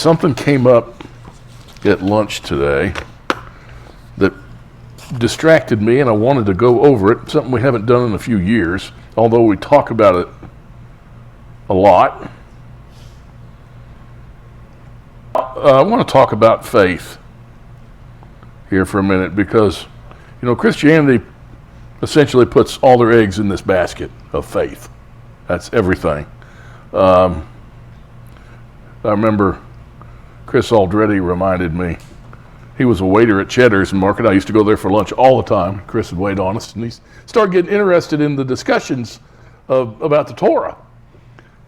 something came up at lunch today that distracted me, and I wanted to go over it, something we haven't done in a few years, although we talk about it a lot. I want to talk about faith here for a minute because, Christianity essentially puts all their eggs in this basket of faith. That's everything. I remember Chris Aldretti reminded me, he was a waiter at Cheddar's in Market. I used to go there for lunch all the time. Chris would wait on us, and he started getting interested in the discussions about the Torah.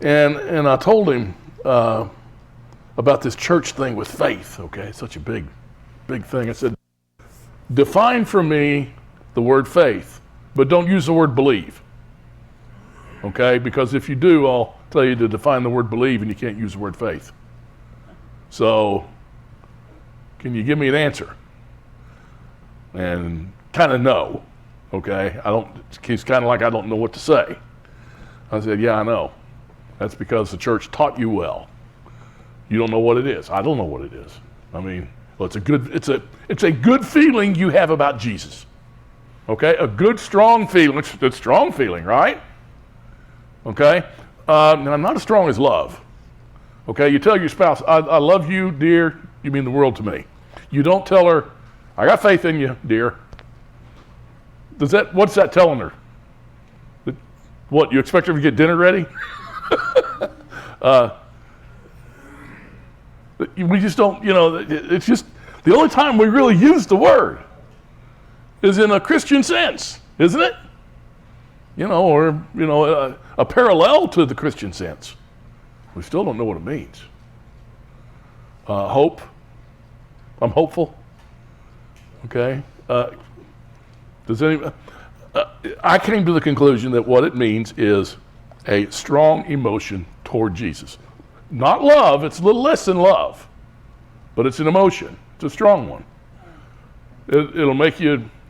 And I told him about this church thing with faith, okay? Such a big thing. I said, define for me the word faith, but don't use the word believe, okay? Because if you do, I'll tell you to define the word believe, and you can't use the word faith. So, can you give me an answer? And kind of no, okay? He's kind of like, I don't know what to say. I said, yeah, I know. That's because the church taught you well. You don't know what it is. I don't know what it is. I mean, well, it's a good feeling you have about Jesus. Okay? A good, strong feeling. It's a strong feeling, right? Okay? Now, not as strong as love. Okay? You tell your spouse, I love you, dear. You mean the world to me. You don't tell her, I got faith in you, dear. What's that telling her? What, you expect her to get dinner ready? We just don't, it's just, the only time we really use the word is in a Christian sense, isn't it? Or a parallel to the Christian sense. We still don't know what it means. Hope. I'm hopeful. Okay. I came to the conclusion that what it means is a strong emotion toward Jesus. Not love, it's a little less than love, but it's an emotion. It's a strong one. It'll make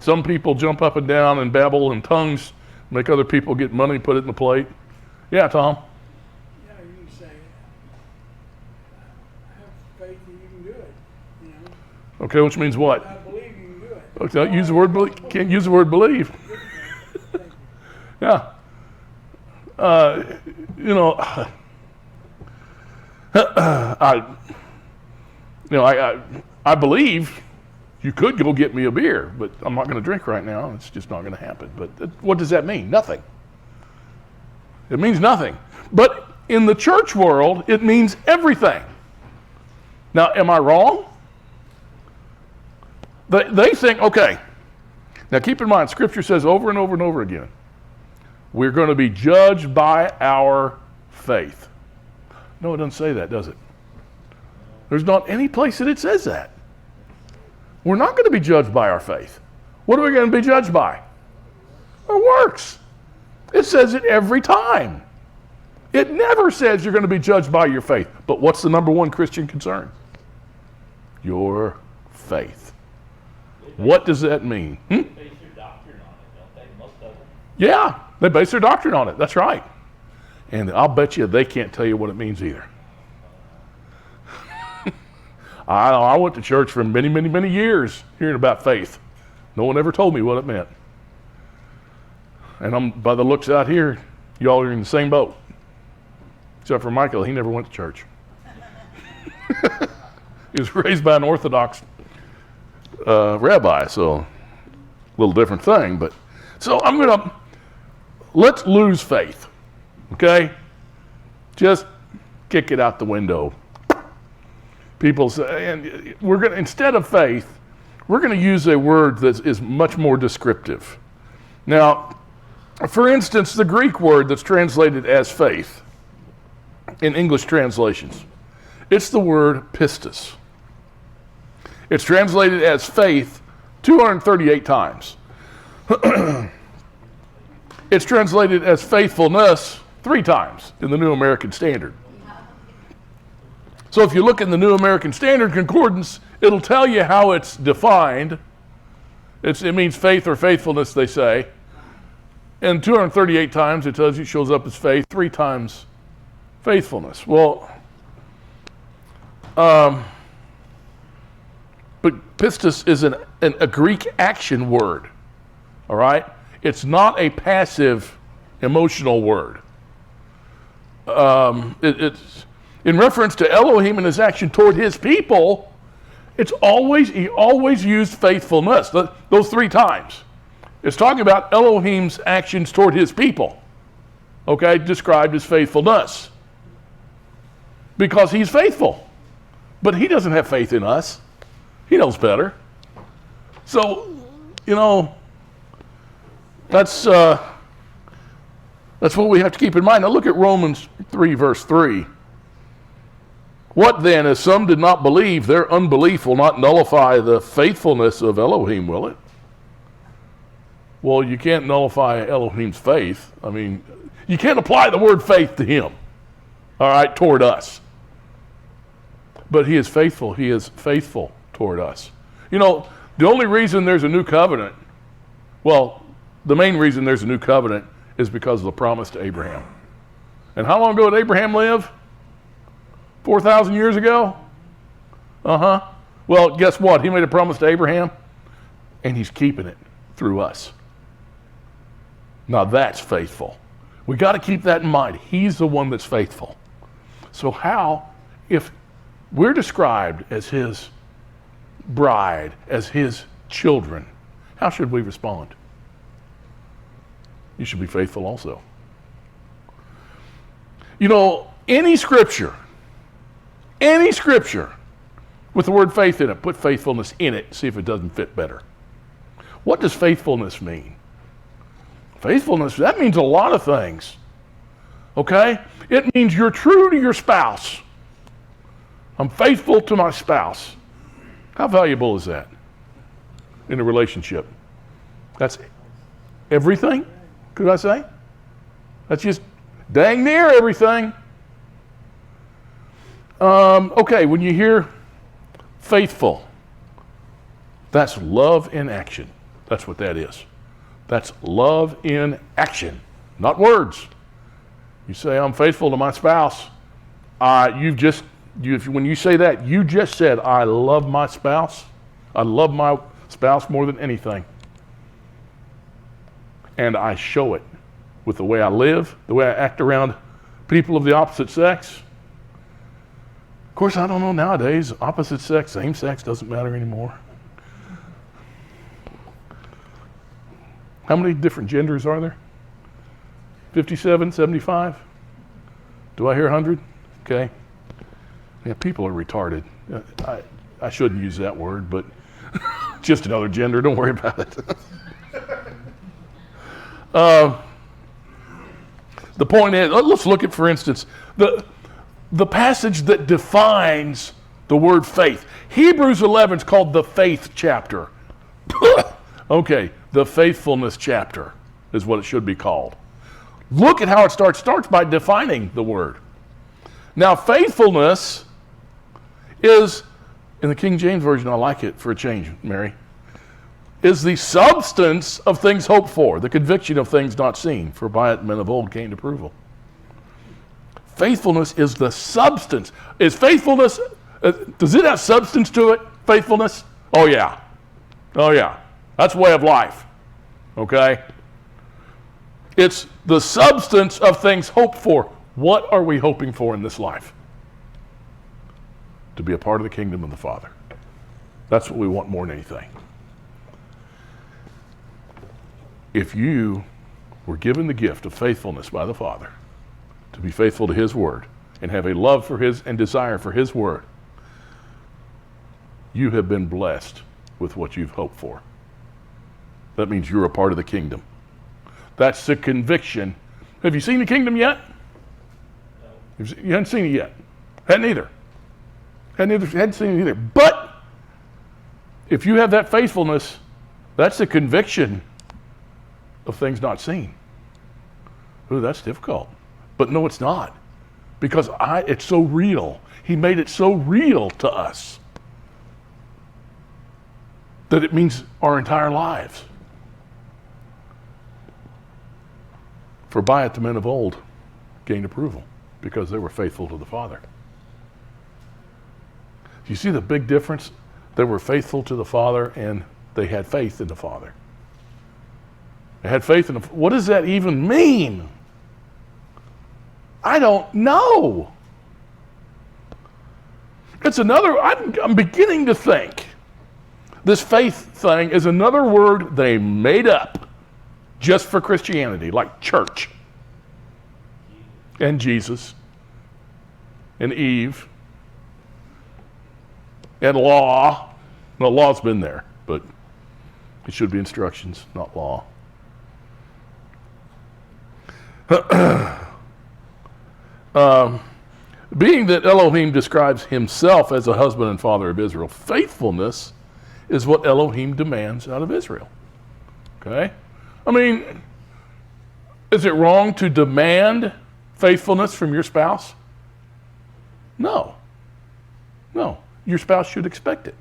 some people jump up and down and babble in tongues, make other people get money, put it in the plate. Yeah, Tom? Yeah, you can say, I have faith that you can do it, Okay, which means what? I believe you can do it. Okay, don't use the word believe. Can't use the word believe. Yeah. I believe you could go get me a beer, but I'm not going to drink right now. It's just not going to happen. But what does that mean? Nothing. It means nothing. But in the church world, it means everything. Now, am I wrong? They think, okay. Now, keep in mind, Scripture says over and over and over again, we're going to be judged by our faith. No, it doesn't say that, does it? There's not any place that it says that. We're not going to be judged by our faith. What are we going to be judged by? Our works. It says it every time. It never says you're going to be judged by your faith. But what's the number one Christian concern? Your faith. What does that mean? They base their doctrine on it, don't they? Most of them. Yeah, they base their doctrine on it. That's right. And I'll bet you they can't tell you what it means either. I went to church for many, many, many years hearing about faith. No one ever told me what it meant. And by the looks out here, y'all are in the same boat. Except for Michael, he never went to church. He was raised by an Orthodox rabbi, so a little different thing. But so let's lose faith, okay? Just kick it out the window. People say, and instead of faith, we're going to use a word that is much more descriptive. Now, for instance, the Greek word that's translated as faith in English translations, it's the word pistis. It's translated as faith 238 times. It's translated as faithfulness 3 times in the New American Standard. So if you look in the New American Standard Concordance, it'll tell you how it's defined. It means faith or faithfulness, they say. And 238 times it tells you it shows up as faith, 3 times faithfulness. Well, But pistis is a Greek action word, all right? It's not a passive emotional word. It's in reference to Elohim and his action toward his people. He always used faithfulness, those 3 times. It's talking about Elohim's actions toward his people, okay, described as faithfulness. Because he's faithful. But he doesn't have faith in us. He knows better. So, that's what we have to keep in mind. Now look at Romans 3, verse 3. What then, as some did not believe, their unbelief will not nullify the faithfulness of Elohim, will it? Well, you can't nullify Elohim's faith. I mean, you can't apply the word faith to him, all right, toward us. But he is faithful. He is faithful toward us. The only reason there's a new covenant, the main reason there's a new covenant is because of the promise to Abraham. And how long ago did Abraham live? 4,000 years ago? Well, guess what? He made a promise to Abraham, and he's keeping it through us. Now that's faithful. We got to keep that in mind. He's the one that's faithful. So how, if we're described as his bride, as his children, how should we respond? You should be faithful also. Any scripture with the word faith in it, put faithfulness in it, see if it doesn't fit better. What does faithfulness mean? Faithfulness, that means a lot of things. Okay? It means you're true to your spouse. I'm faithful to my spouse. How valuable is that in a relationship? That's everything, could I say? That's just dang near everything. Okay, when you hear faithful, that's love in action. That's what that is. That's love in action, not words. You say, I'm faithful to my spouse. When you say that, you just said, I love my spouse. I love my spouse more than anything. And I show it with the way I live, the way I act around people of the opposite sex. Of course, I don't know nowadays, opposite sex, same sex doesn't matter anymore. How many different genders are there? 57, 75? Do I hear 100? Okay. Yeah, people are retarded. I shouldn't use that word, but just another gender, don't worry about it. The point is, let's look at, for instance, the passage that defines the word faith. Hebrews 11 is called the faith chapter. Okay, the faithfulness chapter is what it should be called. Look at how it starts. It starts by defining the word. Now, faithfulness is, in the King James Version, I like it for a change, Mary, is the substance of things hoped for, the conviction of things not seen, for by it men of old gained approval. Faithfulness is the substance. Is faithfulness, does it have substance to it, faithfulness? Oh yeah. Oh yeah. That's way of life. Okay? It's the substance of things hoped for. What are we hoping for in this life? To be a part of the kingdom of the Father. That's what we want more than anything. If you were given the gift of faithfulness by the Father, to be faithful to his word, and have a love for his and desire for his word, you have been blessed with what you've hoped for. That means you're a part of the kingdom. That's the conviction. Have you seen the kingdom yet? No. You haven't seen it yet. Hadn't either. Hadn't seen it either. But if you have that faithfulness, that's the conviction of things not seen. Ooh, that's difficult. But no, it's not. Because it's so real. He made it so real to us that it means our entire lives. For by it the men of old gained approval, because they were faithful to the Father. Do you see the big difference? They were faithful to the Father, and they had faith in the Father. They had faith in the. What does that even mean? I don't know. It's another. I'm beginning to think this faith thing is another word they made up just for Christianity, like church and Jesus and Eve and law. No, law's been there, but it should be instructions, not law. Being that Elohim describes himself as a husband and father of Israel, faithfulness is what Elohim demands out of Israel. Okay? I mean, is it wrong to demand faithfulness from your spouse? No. No. Your spouse should expect it.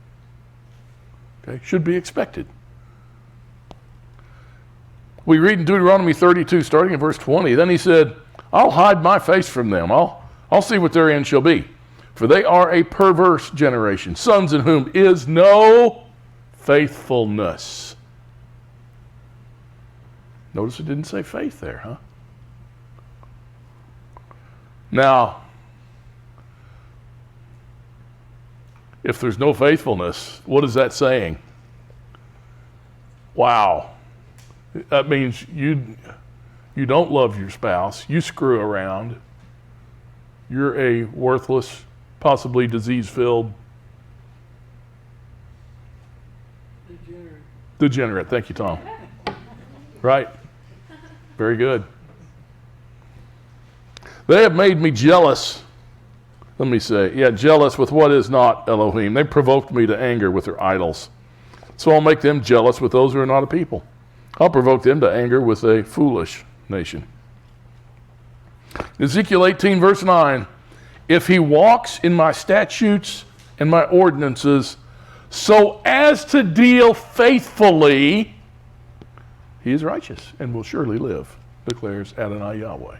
Okay? Should be expected. We read in Deuteronomy 32, starting in verse 20, then he said, I'll hide my face from them. I'll see what their end shall be. For they are a perverse generation, sons in whom is no faithfulness. Notice it didn't say faith there, huh? Now, if there's no faithfulness, what is that saying? Wow. That means you don't love your spouse. You screw around. You're a worthless, possibly disease-filled degenerate. Thank you, Tom. Right? Very good. They have made me jealous. Let me say, jealous with what is not Elohim. They provoked me to anger with their idols. So I'll make them jealous with those who are not a people. I'll provoke them to anger with a foolish nation. Ezekiel 18, verse 9. If he walks in my statutes and my ordinances so as to deal faithfully, he is righteous and will surely live, declares Adonai Yahweh.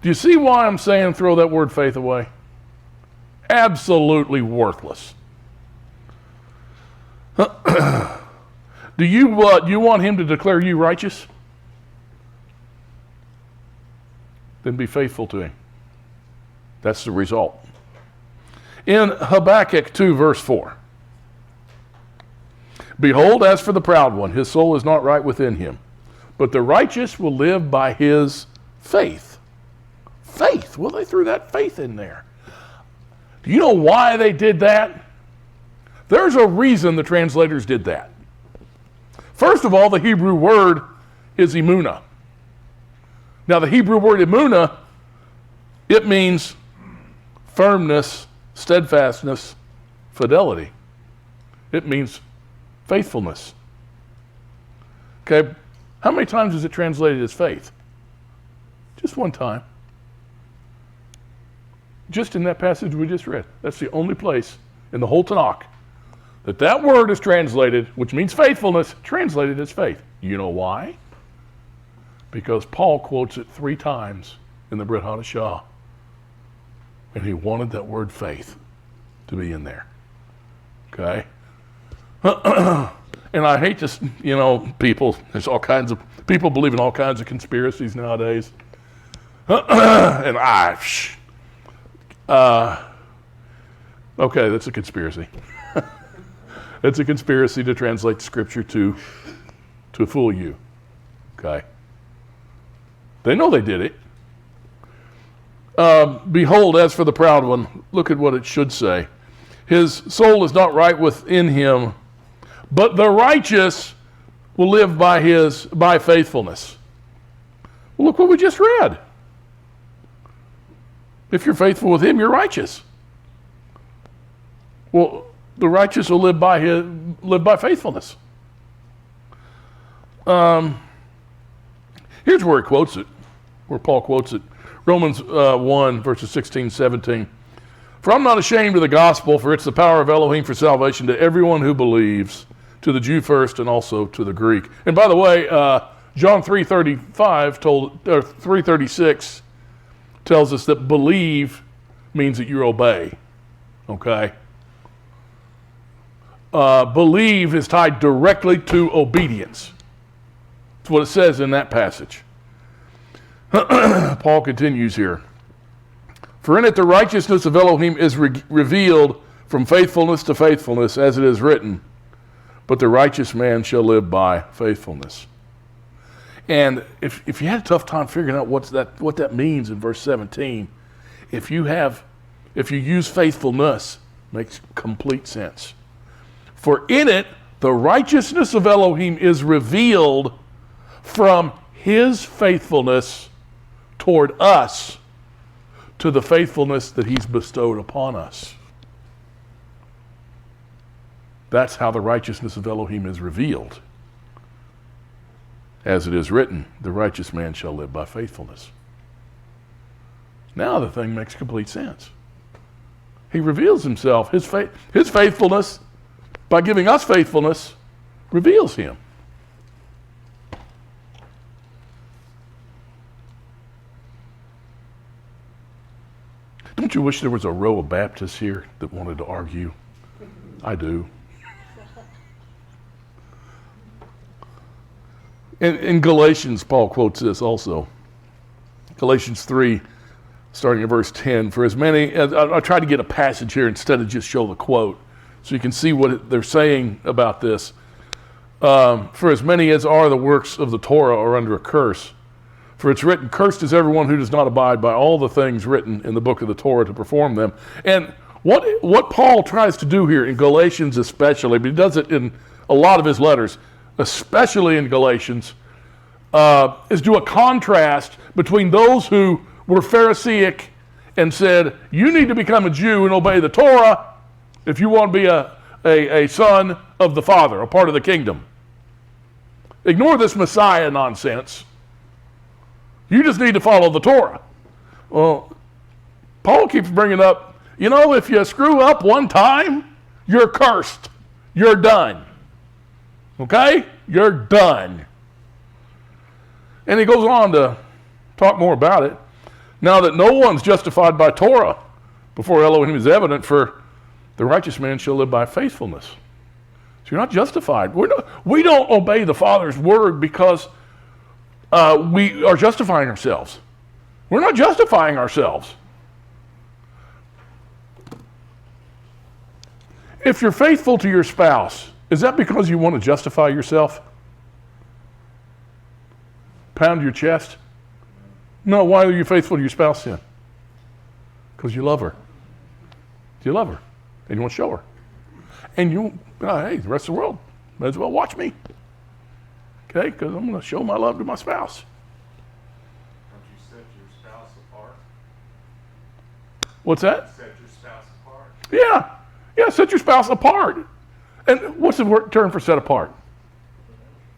Do you see why I'm saying throw that word faith away? Absolutely worthless. Do you want him to declare you righteous? Then be faithful to him. That's the result. In Habakkuk 2, verse 4. Behold, as for the proud one, his soul is not right within him, but the righteous will live by his faith. Faith. Well, they threw that faith in there. Do you know why they did that? There's a reason the translators did that. First of all, the Hebrew word is emunah. Now, the Hebrew word emunah, it means firmness, steadfastness, fidelity. It means faithfulness. Okay, how many times is it translated as faith? Just one time. Just in that passage we just read. That's the only place in the whole Tanakh that word is translated, which means faithfulness, translated as faith. You know why? Because Paul quotes it 3 times in the Brith Hadasha. And he wanted that word faith to be in there. Okay? And I hate to, people, there's all kinds of, people believe in all kinds of conspiracies nowadays. And okay, that's a conspiracy. It's a conspiracy to translate Scripture to fool you. Okay? They know they did it. Behold, as for the proud one, look at what it should say. His soul is not right within him, but the righteous will live by faithfulness. Well, look what we just read. If you're faithful with him, you're righteous. Well, the righteous will live by faithfulness. Here's where he quotes it, where Paul quotes it. Romans 1, verses 16, 17. For I'm not ashamed of the gospel, for it's the power of Elohim for salvation to everyone who believes, to the Jew first and also to the Greek. And by the way, John 3:36 tells us that believe means that you obey. Okay? Believe is tied directly to obedience. That's what it says in that passage. Paul continues here. For in it the righteousness of Elohim is revealed from faithfulness to faithfulness, as it is written, but the righteous man shall live by faithfulness. And if you had a tough time figuring out what that means in verse 17, if you use faithfulness, it makes complete sense. For in it the righteousness of Elohim is revealed from his faithfulness toward us to the faithfulness that he's bestowed upon us. That's how the righteousness of Elohim is revealed. As it is written, the righteous man shall live by faithfulness. Now the thing makes complete sense. He reveals himself. His faithfulness, by giving us faithfulness, reveals him. Don't you wish there was a row of Baptists here that wanted to argue? I do. In Galatians, Paul quotes this also. Galatians 3, starting at verse 10. For as many, I tried to get a passage here instead of just show the quote, so you can see what they're saying about this. For as many as are the works of the Torah are under a curse. For it's written, cursed is everyone who does not abide by all the things written in the book of the Torah to perform them. And what Paul tries to do here in Galatians especially, but he does it in a lot of his letters, especially in Galatians, is do a contrast between those who were Pharisaic and said, you need to become a Jew and obey the Torah if you want to be a son of the Father, a part of the kingdom. Ignore this Messiah nonsense. You just need to follow the Torah. Well, Paul keeps bringing up, if you screw up one time, you're cursed. You're done. Okay? You're done. And he goes on to talk more about it. Now that no one's justified by Torah before Elohim is evident, for the righteous man shall live by faithfulness. So you're not justified. We don't obey the Father's word because we are justifying ourselves. We're not justifying ourselves. If you're faithful to your spouse, is that because you want to justify yourself? Pound your chest? No, why are you faithful to your spouse then? Because you love her. You love her. And you want to show her. And hey, the rest of the world might as well watch me. Okay, because I'm going to show my love to my spouse. Don't you set your spouse apart? What's that? Set your spouse apart. Yeah, set your spouse apart. And what's the term for set apart?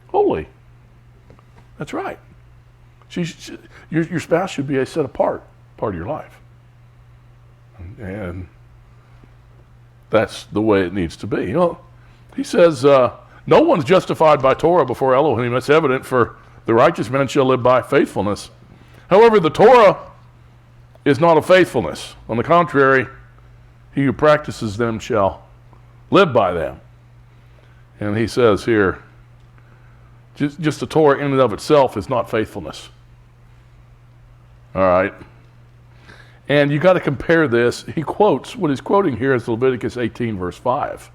Holy. That's right. Your spouse should be a set apart part of your life. And that's the way it needs to be. He says, no one's justified by Torah before Elohim. That's evident, for the righteous man shall live by faithfulness. However, the Torah is not of faithfulness. On the contrary, he who practices them shall live by them. And he says here, just the Torah in and of itself is not faithfulness. All right. And you got to compare this. He quotes, what he's quoting here is Leviticus 18, verse 5.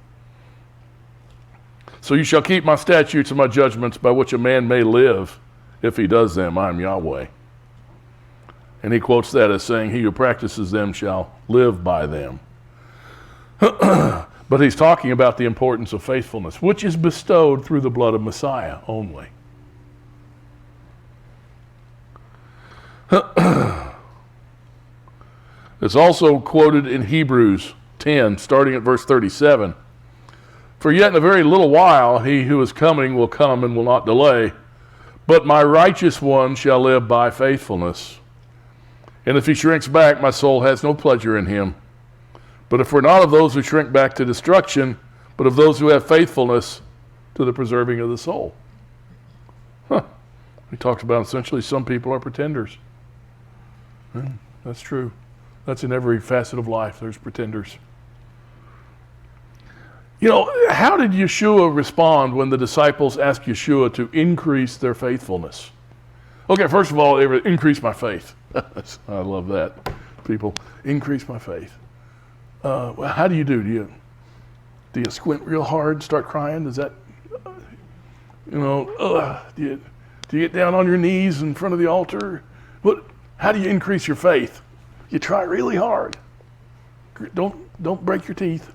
So you shall keep my statutes and my judgments by which a man may live if he does them. I am Yahweh. And he quotes that as saying, he who practices them shall live by them. But he's talking about the importance of faithfulness, which is bestowed through the blood of Messiah only. It's also quoted in Hebrews 10, starting at verse 37. For yet in a very little while he who is coming will come and will not delay, but my righteous one shall live by faithfulness. And if he shrinks back, my soul has no pleasure in him. But if we're not of those who shrink back to destruction, but of those who have faithfulness to the preserving of the soul. He talks about essentially some people are pretenders. That's true. That's in every facet of life. There's pretenders. how did Yeshua respond when the disciples asked Yeshua to increase their faithfulness? Okay, first of all, they would increase my faith. I love that. People, increase my faith. Well, how do you do? Do you squint real hard, start crying? Does that, do you get down on your knees in front of the altar? How do you increase your faith? You try really hard. Don't break your teeth.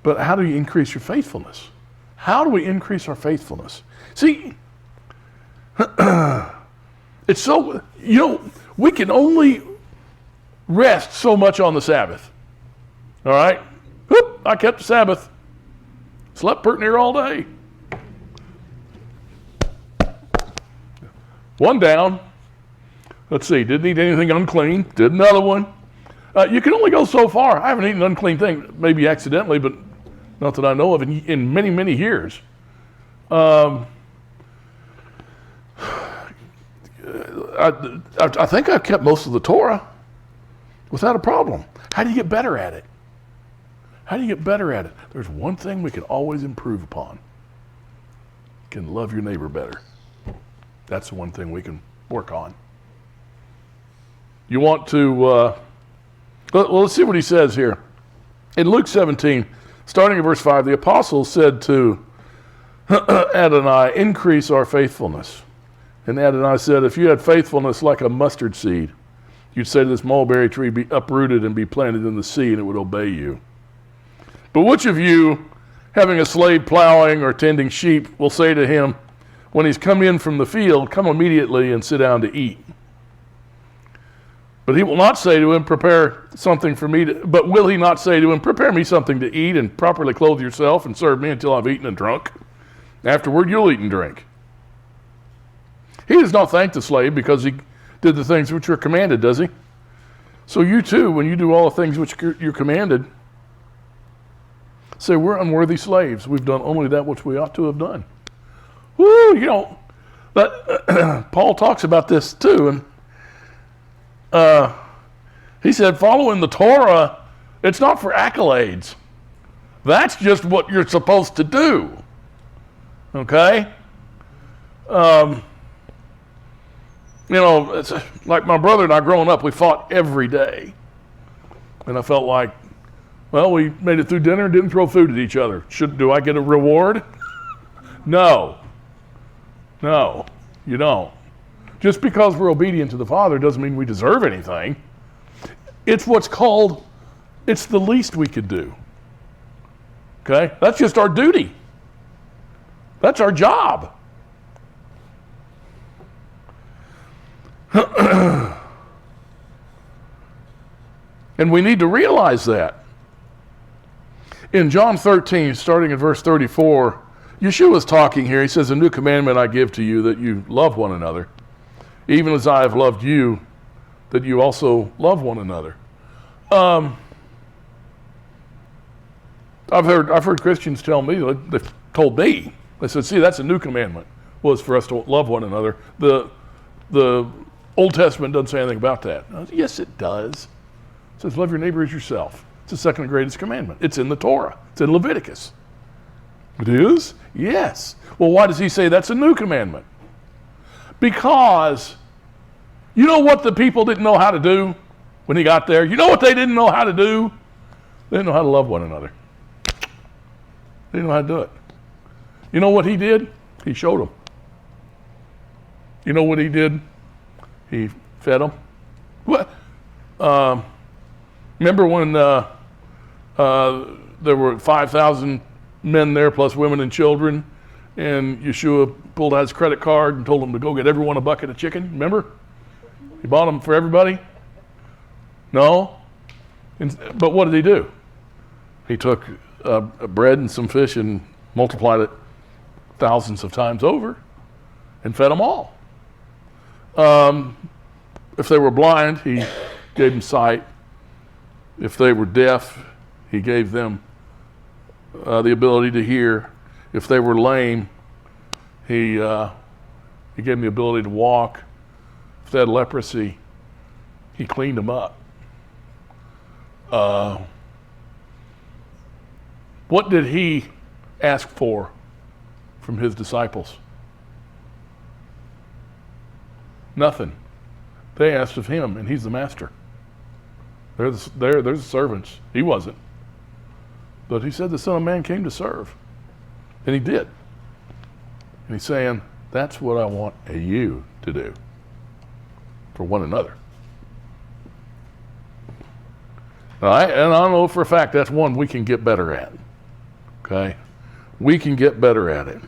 But how do you increase your faithfulness? How do we increase our faithfulness? See, it's so, we can only rest so much on the Sabbath. All right? Whoop, I kept the Sabbath. Slept pert near all day. One down. Let's see, didn't eat anything unclean. Did another one. You can only go so far. I haven't eaten an unclean thing, maybe accidentally, but not that I know of in many, many years. I think I've kept most of the Torah without a problem. How do you get better at it? How do you get better at it? There's one thing we can always improve upon. You can love your neighbor better. That's the one thing we can work on. You want to, well, let's see what he says here. In Luke 17, starting at verse 5, the apostles said to Adonai, increase our faithfulness. And Adonai said, if you had faithfulness like a mustard seed, you'd say to this mulberry tree, be uprooted and be planted in the sea, and it would obey you. But which of you, having a slave plowing or tending sheep, will say to him, when he's come in from the field, come immediately and sit down to eat? But he will not say to him, prepare something for me, but will he not say to him, prepare me something to eat and properly clothe yourself and serve me until I've eaten and drunk? Afterward, you'll eat and drink. He does not thank the slave because he did the things which are commanded, does he? So you too, when you do all the things which you're commanded, say, we're unworthy slaves. We've done only that which we ought to have done. Woo, Paul talks about this too, and he said, following the Torah, it's not for accolades. That's just what you're supposed to do. Okay? It's like my brother and I growing up, we fought every day. And I felt like, well, we made it through dinner and didn't throw food at each other. Do I get a reward? No, you don't. Just because we're obedient to the Father doesn't mean we deserve anything. It's it's the least we could do. Okay? That's just our duty. That's our job. And we need to realize that. In John 13, starting at verse 34, Yeshua's talking here. He says, a new commandment I give to you, that you love one another, even as I have loved you, that you also love one another. I've heard Christians tell me, they've told me, they said, see, that's a new commandment, was for us to love one another. The Old Testament doesn't say anything about that. Yes, it does. It says, love your neighbor as yourself. It's the second greatest commandment. It's in the Torah. It's in Leviticus. It is? Yes. Well, why does he say that's a new commandment? Because you know what the people didn't know how to do when he got there? You know what they didn't know how to do? They didn't know how to love one another. They didn't know how to do it. You know what he did? He showed them. You know what he did? He fed them. What? Remember when there were 5,000 men there plus women and children, and Yeshua pulled out his credit card and told them to go get everyone a bucket of chicken? Remember? He bought them for everybody? No? But what did he do? He took bread and some fish and multiplied it thousands of times over and fed them all. If they were blind, he gave them sight. If they were deaf, he gave them the ability to hear. If they were lame, he gave them the ability to walk. If they had leprosy, he cleaned them up. What did he ask for from his disciples? Nothing. They asked of him, and he's the master. They're the servants. He wasn't. But he said the Son of Man came to serve. And he did. And he's saying, that's what I want you to do for one another. And I know for a fact that's one we can get better at. Okay? We can get better at it.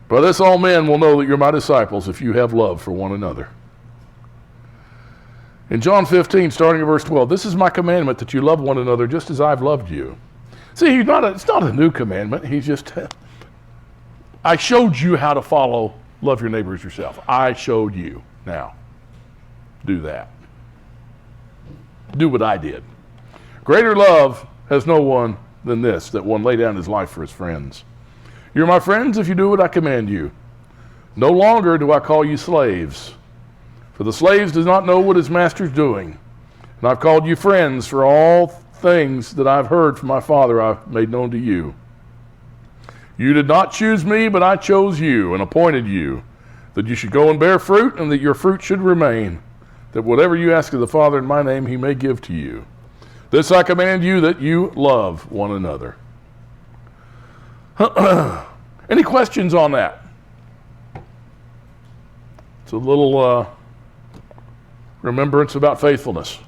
By this all men will know that you're my disciples if you have love for one another. In John 15, starting at verse 12, this is my commandment, that you love one another just as I've loved you. See, it's not a new commandment. He's just, I showed you how to follow, love your neighbor as yourself. I showed you. Now, do that. Do what I did. Greater love has no one than this, that one lay down his life for his friends. You're my friends if you do what I command you. No longer do I call you slaves, for the slave does not know what his master's doing. And I've called you friends, for all things that I've heard from my Father I've made known to you. You did not choose me, but I chose you and appointed you, that you should go and bear fruit, and that your fruit should remain, that whatever you ask of the Father in my name he may give to you. This I command you, that you love one another. Any questions on that? It's a little remembrance about faithfulness.